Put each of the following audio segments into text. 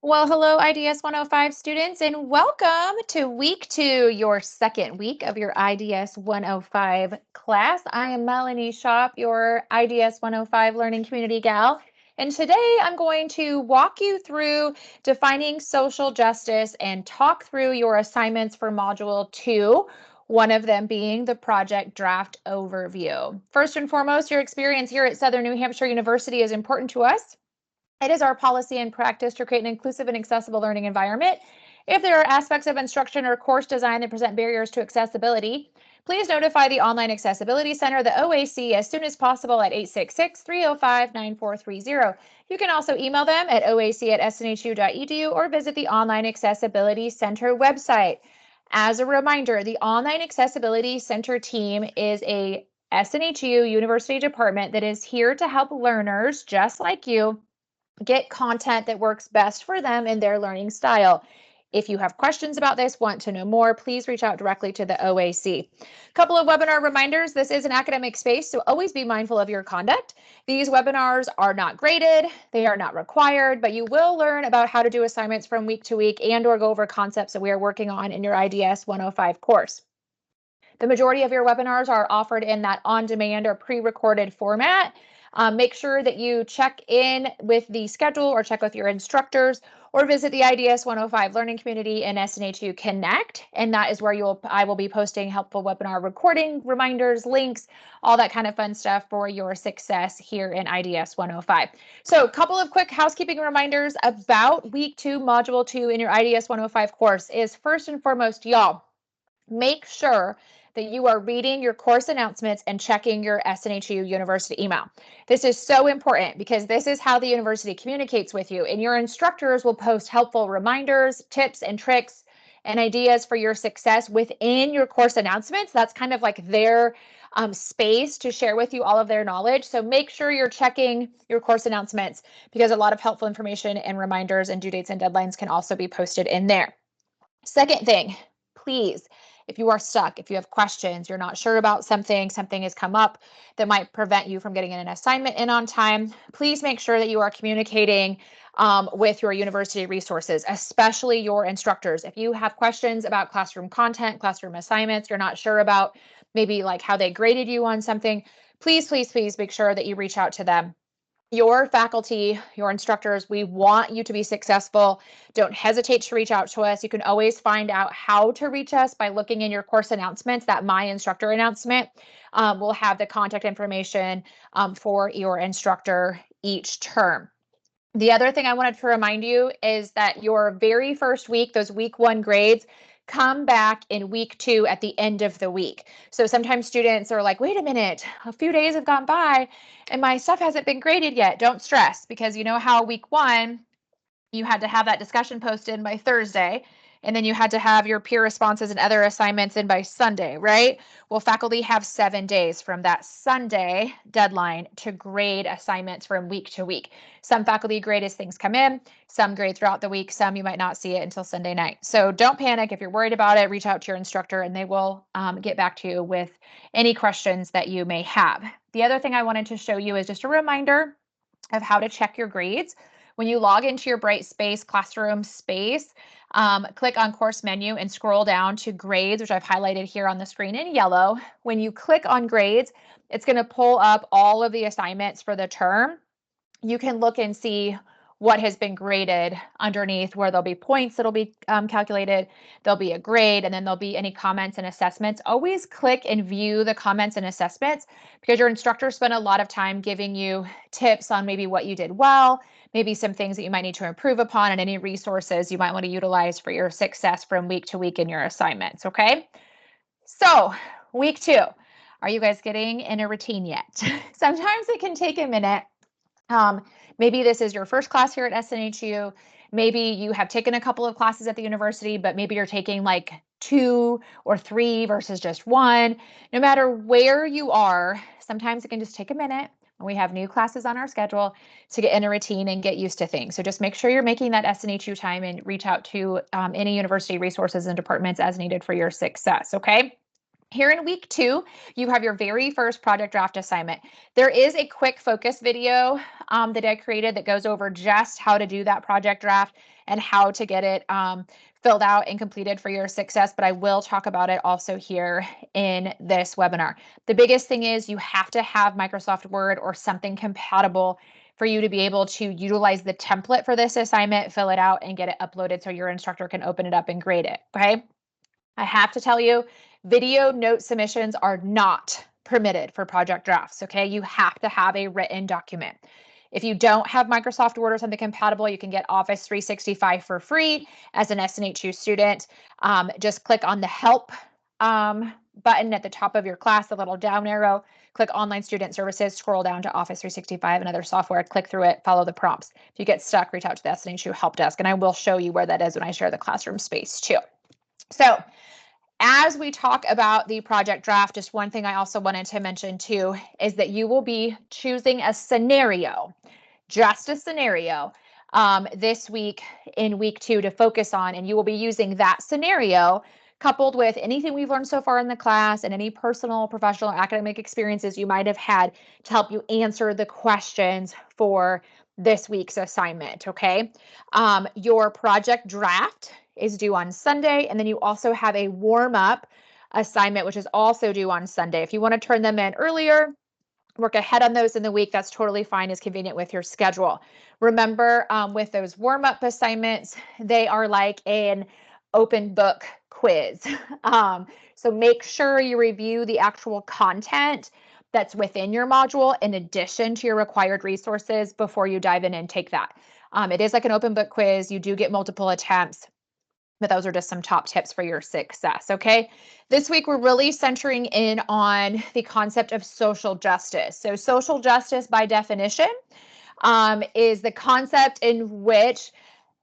Well, hello, IDS 105 students, and welcome to week 2, your second week of your IDS 105 class. I am Melanie Shop, your IDS 105 Learning Community Gal, and today I'm going to walk you through defining social justice and talk through your assignments for Module 2, one of them being the project draft overview. First and foremost, your experience here at Southern New Hampshire University is important to us. It is our policy and practice to create an inclusive and accessible learning environment. If there are aspects of instruction or course design that present barriers to accessibility, please notify the Online Accessibility Center, the OAC, as soon as possible at 866-305-9430. You can also email them at oac@snhu.edu or visit the Online Accessibility Center website. As a reminder, the Online Accessibility Center team is a SNHU University department that is here to help learners just like you get content that works best for them in their learning style. If you have questions about this, want to know more, please reach out directly to the OAC. A couple of webinar reminders. This is an academic space, so always be mindful of your conduct. These webinars are not graded, they are not required, but you will learn about how to do assignments from week to week and or go over concepts that we are working on in your IDS 105 course. The majority of your webinars are offered in that on-demand or pre-recorded format. Make sure that you check in with the schedule or check with your instructors or visit the IDS 105 Learning Community in SNHU Connect. And that is where I will be posting helpful webinar recording, reminders, links, all that kind of fun stuff for your success here in IDS 105. So a couple of quick housekeeping reminders about week 2, module 2 in your IDS 105 course is first and foremost, y'all, make sure that you are reading your course announcements and checking your SNHU University email. This is so important because this is how the university communicates with you, and your instructors will post helpful reminders, tips, and tricks and ideas for your success within your course announcements. That's kind of like their space to share with you all of their knowledge. So make sure you're checking your course announcements because a lot of helpful information and reminders and due dates and deadlines can also be posted in there. Second thing, please, if you are stuck, if you have questions, you're not sure about something has come up that might prevent you from getting an assignment in on time, please make sure that you are communicating with your university resources, especially your instructors. If you have questions about classroom content, classroom assignments, you're not sure about maybe like how they graded you on something, please, please, please make sure that you reach out to them. Your faculty, your instructors, we want you to be successful. Don't hesitate to reach out to us. You can always find out how to reach us by looking in your course announcements. That My Instructor announcement will have the contact information for your instructor each term. The other thing I wanted to remind you is that your very first week, those week 1 grades, come back in week 2 at the end of the week. So sometimes students are like, wait a minute, a few days have gone by and my stuff hasn't been graded yet. Don't stress, because you know how week 1, you had to have that discussion posted by Thursday, and then you had to have your peer responses and other assignments in by Sunday, right? Well, faculty have 7 days from that Sunday deadline to grade assignments from week to week. Some faculty grade as things come in, some grade throughout the week, some you might not see it until Sunday night. So don't panic. If you're worried about it, reach out to your instructor and they will get back to you with any questions that you may have. The other thing I wanted to show you is just a reminder of how to check your grades. When you log into your Brightspace classroom space, click on course menu and scroll down to grades, which I've highlighted here on the screen in yellow. When you click on grades, it's going to pull up all of the assignments for the term. You can look and see what has been graded underneath, where there'll be points that'll be calculated, there'll be a grade, and then there'll be any comments and assessments. Always click and view the comments and assessments because your instructors spend a lot of time giving you tips on maybe what you did well, maybe some things that you might need to improve upon, and any resources you might want to utilize for your success from week to week in your assignments, okay? So, week 2, are you guys getting in a routine yet? Sometimes it can take a minute. Maybe this is your first class here at SNHU. Maybe you have taken a couple of classes at the university, but maybe you're taking like 2 or 3 versus just 1. No matter where you are, sometimes it can just take a minute when we have new classes on our schedule to get in a routine and get used to things. So just make sure you're making that SNHU time and reach out to any university resources and departments as needed for your success, okay? Here in week 2, you have your very first project draft assignment. There is a quick focus video that I created that goes over just how to do that project draft and how to get it filled out and completed for your success, but I will talk about it also here in this webinar. The biggest thing is you have to have Microsoft Word or something compatible for you to be able to utilize the template for this assignment, fill it out, and get it uploaded so your instructor can open it up and grade it, okay? I have to tell you, video note submissions are not permitted for project drafts, okay? You have to have a written document. If you don't have Microsoft Word or something compatible, you can get Office 365 for free as an SNH2 student. Just click on the Help button at the top of your class, the little down arrow, click Online Student Services, scroll down to Office 365 and other software, click through it, follow the prompts. If you get stuck, reach out to the SNH2 Help Desk, and I will show you where that is when I share the classroom space too. So, as we talk about the project draft, just one thing I also wanted to mention too is that you will be choosing a scenario, just a scenario, this week in week 2 to focus on, and you will be using that scenario coupled with anything we've learned so far in the class and any personal, professional, academic experiences you might have had to help you answer the questions for this week's assignment, okay? Your project draft is due on Sunday, and then you also have a warm-up assignment, which is also due on Sunday. If you want to turn them in earlier, work ahead on those in the week, that's totally fine, is convenient with your schedule. Remember, with those warm-up assignments, they are like an open book quiz. So make sure you review the actual content that's within your module in addition to your required resources before you dive in and take that. It is like an open book quiz. You do get multiple attempts, but those are just some top tips for your success, okay? This week, we're really centering in on the concept of social justice. So social justice, by definition, is the concept in which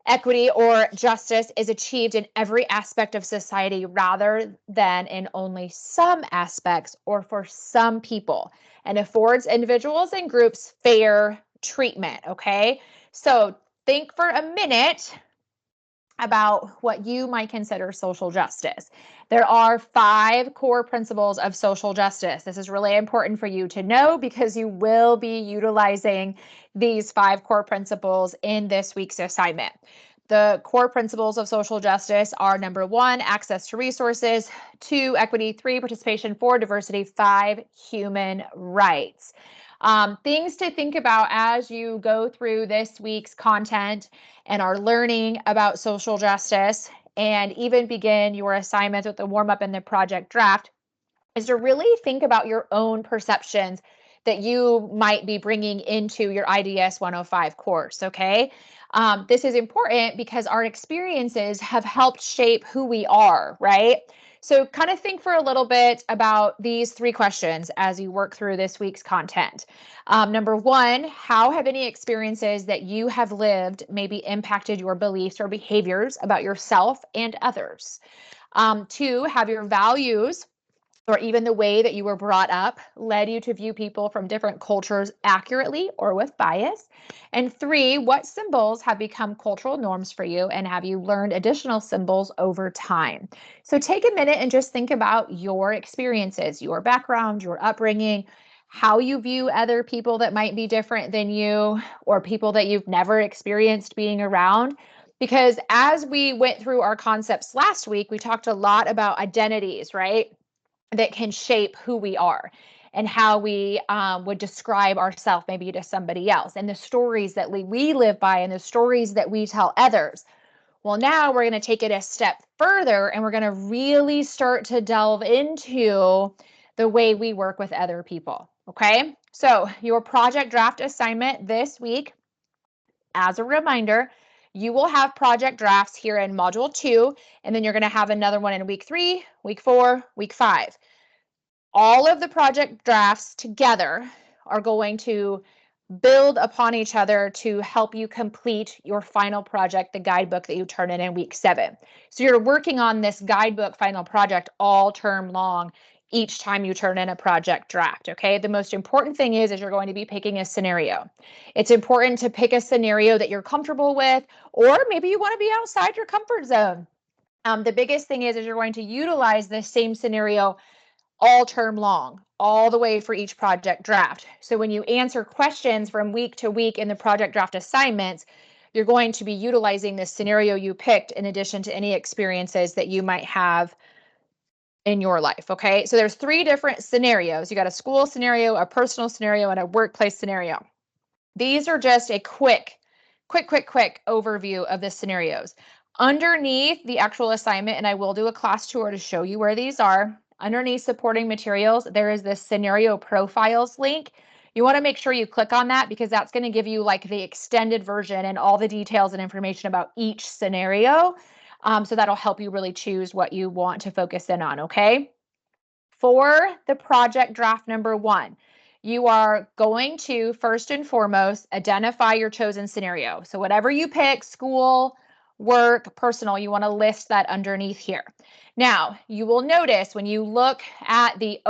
equity or justice is achieved in every aspect of society rather than in only some aspects or for some people, and affords individuals and groups fair treatment, okay? So think for a minute about what you might consider social justice. There are 5 core principles of social justice. This is really important for you to know because you will be utilizing these 5 core principles in this week's assignment. The core principles of social justice are: number 1, access to resources; 2, equity; 3, participation; 4, diversity; 5, human rights. Things to think about as you go through this week's content and are learning about social justice and even begin your assignments with the warm-up and the project draft is to really think about your own perceptions that you might be bringing into your IDS 105 course, okay? This is important because our experiences have helped shape who we are, right? So kind of think for a little bit about these 3 questions as you work through this week's content. Number 1, how have any experiences that you have lived maybe impacted your beliefs or behaviors about yourself and others? 2, have your values or even the way that you were brought up led you to view people from different cultures accurately or with bias? And 3, what symbols have become cultural norms for you, and have you learned additional symbols over time? So take a minute and just think about your experiences, your background, your upbringing, how you view other people that might be different than you, or people that you've never experienced being around. Because as we went through our concepts last week, we talked a lot about identities, right? That can shape who we are and how we would describe ourselves maybe to somebody else, and the stories that we live by and the stories that we tell others. Well, now we're going to take it a step further and we're going to really start to delve into the way we work with other people, okay? So your project draft assignment this week, as a reminder, you will have project drafts here in module 2, and then you're going to have another one in week 3, week 4, week 5. All of the project drafts together are going to build upon each other to help you complete your final project, the guidebook that you turn in week 7. So you're working on this guidebook final project all term long each time you turn in a project draft, okay? The most important thing is you're going to be picking a scenario. It's important to pick a scenario that you're comfortable with, or maybe you want to be outside your comfort zone. The biggest thing is you're going to utilize this same scenario all term long, all the way for each project draft. So when you answer questions from week to week in the project draft assignments, you're going to be utilizing this scenario you picked in addition to any experiences that you might have in your life. Okay, so there's 3 different scenarios. You got a school scenario, a personal scenario, and a workplace scenario. These are just a quick overview of the scenarios. Underneath the actual assignment, and I will do a class tour to show you where these are, underneath supporting materials, there is this scenario profiles link. You want to make sure you click on that because that's going to give you like the extended version and all the details and information about each scenario. So that'll help you really choose what you want to focus in on, okay? For the project draft number 1, you are going to first and foremost identify your chosen scenario. So whatever you pick, school, work, personal, you want to list that underneath here. Now, you will notice when you look at the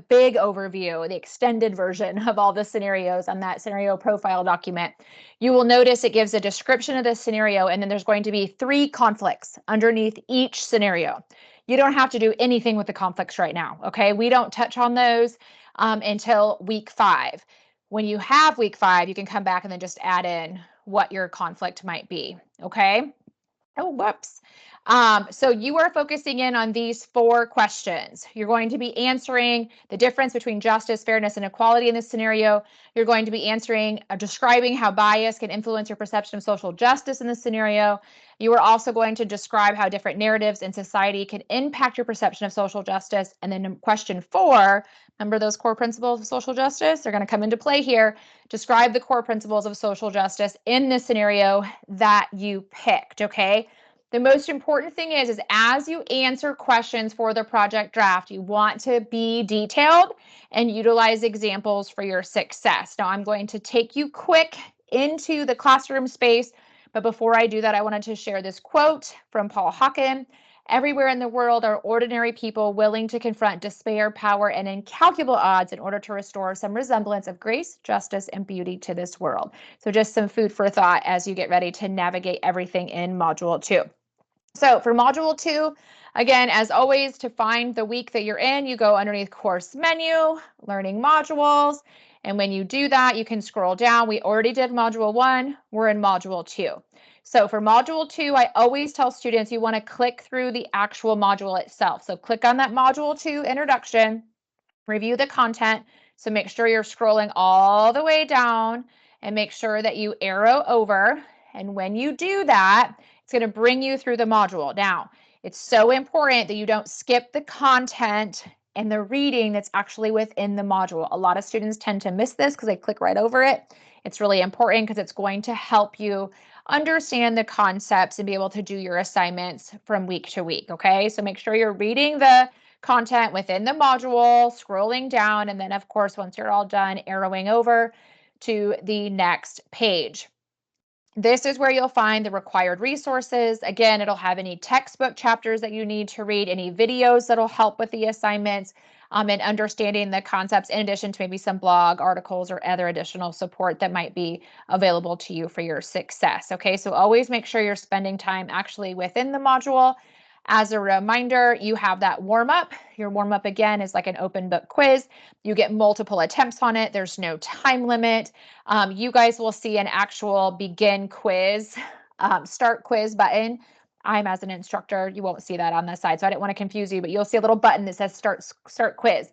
big overview, the extended version of all the scenarios on that scenario profile document, you will notice it gives a description of the scenario, and then there's going to be 3 conflicts underneath each scenario. You don't have to do anything with the conflicts right now, okay? We don't touch on those until week 5. When you have week 5, you can come back and then just add in what your conflict might be, okay? Oh, whoops. So you are focusing in on these 4 questions. You're going to be answering the difference between justice, fairness, and equality in this scenario. You're going to be answering, describing how bias can influence your perception of social justice in this scenario. You are also going to describe how different narratives in society can impact your perception of social justice. And then question 4, remember those core principles of social justice? They're going to come into play here. Describe the core principles of social justice in this scenario that you picked, okay? The most important thing is as you answer questions for the project draft, you want to be detailed and utilize examples for your success. Now, I'm going to take you quick into the classroom space, but before I do that, I wanted to share this quote from Paul Hawken. Everywhere in the world are ordinary people willing to confront despair, power, and incalculable odds in order to restore some resemblance of grace, justice, and beauty to this world. So just some food for thought as you get ready to navigate everything in Module 2. So for Module 2, again, as always, to find the week that you're in, you go underneath Course Menu, Learning Modules, and when you do that, you can scroll down. We already did Module 1. We're in Module 2. So for Module 2, I always tell students you want to click through the actual module itself. So click on that Module 2 introduction, review the content. So make sure you're scrolling all the way down and make sure that you arrow over. And when you do that, it's going to bring you through the module. Now, it's so important that you don't skip the content and the reading that's actually within the module. A lot of students tend to miss this because they click right over it. It's really important because it's going to help you understand the concepts and be able to do your assignments from week to week, okay? So make sure you're reading the content within the module, scrolling down, and then of course, once you're all done, arrowing over to the next page. This is where you'll find the required resources. Again, it'll have any textbook chapters that you need to read, any videos that'll help with the assignments, and understanding the concepts in addition to maybe some blog articles or other additional support that might be available to you for your success. Okay, so always make sure you're spending time actually within the module. As a reminder, you have that warm up. Your warm up again is like an open book quiz. You get multiple attempts on it. There's no time limit. You guys will see an actual begin quiz, start quiz button. I'm as an instructor, you won't see that on the side, so I didn't want to confuse you, but you'll see a little button that says start quiz.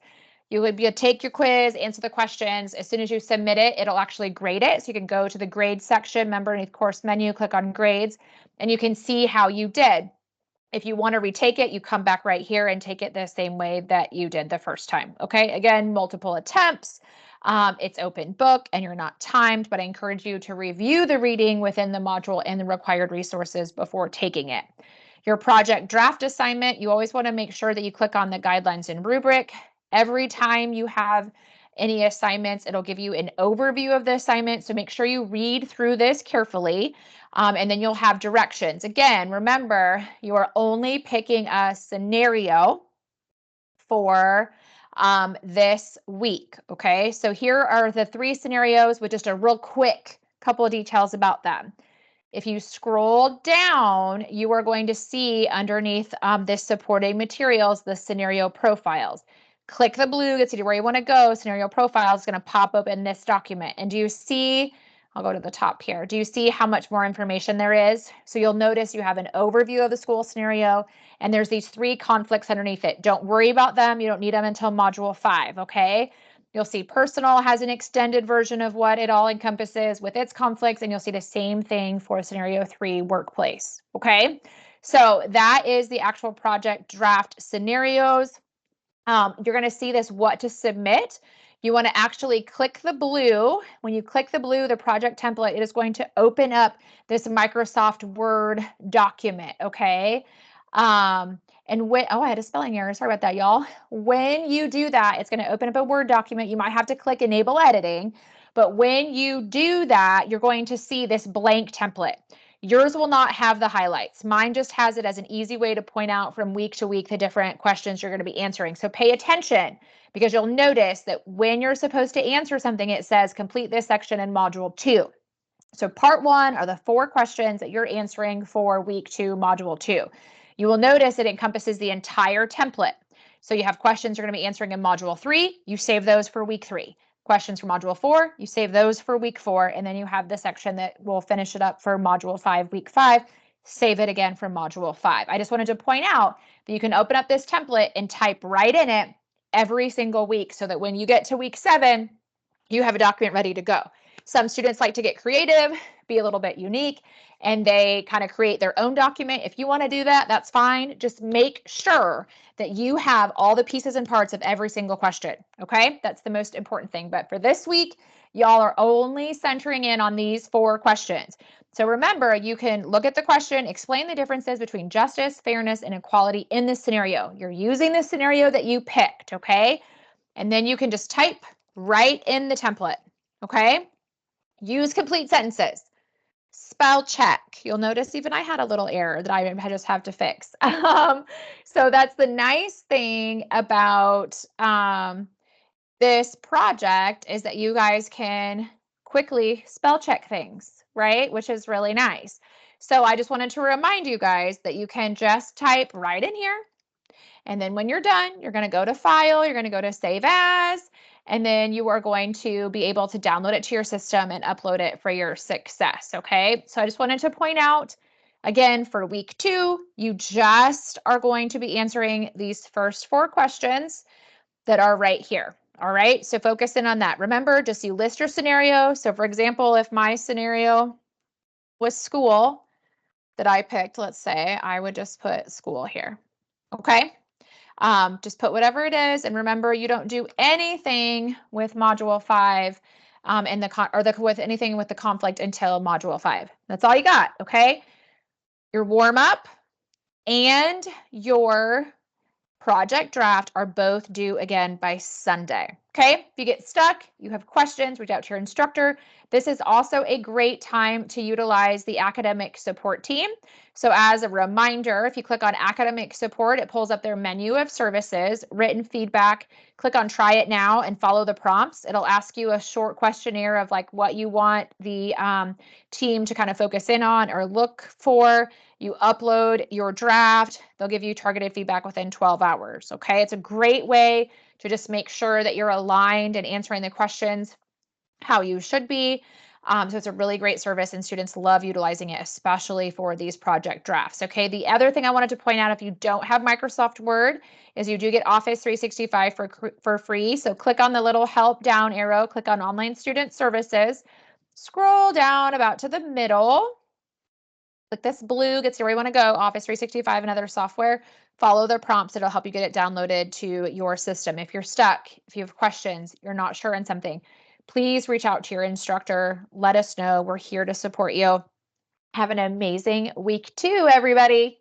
You would take your quiz, answer the questions. As soon as you submit it, it'll actually grade it. So you can go to the grade section, remember, underneath course menu, click on grades, and you can see how you did. If you want to retake it, you come back right here and take it the same way that you did the first time. Okay, again, multiple attempts. It's open book and you're not timed, but I encourage you to review the reading within the module and the required resources before taking it. Your project draft assignment, you always want to make sure that you click on the guidelines and rubric. Every time you have any assignments, it'll give you an overview of the assignment. So make sure you read through this carefully. And then you'll have directions. Again, remember, you are only picking a scenario for this week, okay? So here are the 3 scenarios with just a real quick couple of details about them. If you scroll down, you are going to see underneath this supporting materials, the scenario profiles. Click the blue, gets you to where you want to go. Scenario profile is going to pop up in this document. And do you see, I'll go to the top here. Do you see how much more information there is? So you'll notice you have an overview of the school scenario, and there's these 3 conflicts underneath it. Don't worry about them. You don't need them until module 5, okay? You'll see personal has an extended version of what it all encompasses with its conflicts, and you'll see the same thing for scenario 3 workplace, okay? So that is the actual project draft scenarios. You're going to see this what to submit. You want to actually click the blue. When you click the blue, the project template, it is going to open up this Microsoft Word document, okay? And when, oh, I had a spelling error. Sorry about that, y'all. When you do that, it's going to open up a Word document. You might have to click Enable Editing, but when you do that, you're going to see this blank template. Yours will not have the highlights. Mine just has it as an easy way to point out from week to week the different questions you're going to be answering. So pay attention, because you'll notice that when you're supposed to answer something, it says complete this section in module 2. So part 1 are the 4 questions that you're answering for week 2, module 2. You will notice it encompasses the entire template. So you have questions you're going to be answering in module 3, you save those for week 3. Questions for module 4, you save those for week 4, and then you have the section that will finish it up for module 5, week 5, save it again for module 5. I just wanted to point out that you can open up this template and type right in it every single week, so that when you get to week 7, you have a document ready to go. Some students like to get creative, be a little bit unique, and they kind of create their own document. If you want to do that, that's fine. Just make sure that you have all the pieces and parts of every single question, okay? That's the most important thing. But for this week, y'all are only centering in on these 4 questions. So remember, you can look at the question, explain the differences between justice, fairness, and equality in this scenario. You're using the scenario that you picked, okay? And then you can just type right in the template, okay? Use complete sentences. Spell check. You'll notice even I had a little error that I just have to fix. So that's the nice thing about this project, is that you guys can quickly spell check things, right? Which is really nice. So I just wanted to remind you guys that you can just type right in here. And then when you're done, you're going to go to File, you're going to go to Save As, and then you are going to be able to download it to your system and upload it for your success, okay? So I just wanted to point out, again, for week 2, you just are going to be answering these first 4 questions that are right here, all right? So focus in on that. Remember, just you list your scenario. So for example, if my scenario was school that I picked, let's say, I would just put school here, okay? Just put whatever it is, and remember, you don't do anything with module 5 with anything with the conflict until module 5. That's all you got, okay? Your warm up and your project draft are both due again by Sunday. Okay, if you get stuck, you have questions, reach out to your instructor. This is also a great time to utilize the academic support team. So as a reminder, if you click on academic support, it pulls up their menu of services, written feedback. Click on try it now and follow the prompts. It'll ask you a short questionnaire of like what you want the team to kind of focus in on or look for. You upload your draft. They'll give you targeted feedback within 12 hours. Okay, it's a great way to just make sure that you're aligned and answering the questions how you should be. So it's a really great service, and students love utilizing it, especially for these project drafts. Okay, the other thing I wanted to point out, if you don't have Microsoft Word, is you do get Office 365 for free. So click on the little help down arrow, click on Online Student Services, scroll down about to the middle. Click this blue, gets you where you want to go, Office 365 and other software. Follow the prompts. It'll help you get it downloaded to your system. If you're stuck, if you have questions, you're not sure on something, please reach out to your instructor. Let us know. We're here to support you. Have an amazing week 2, everybody.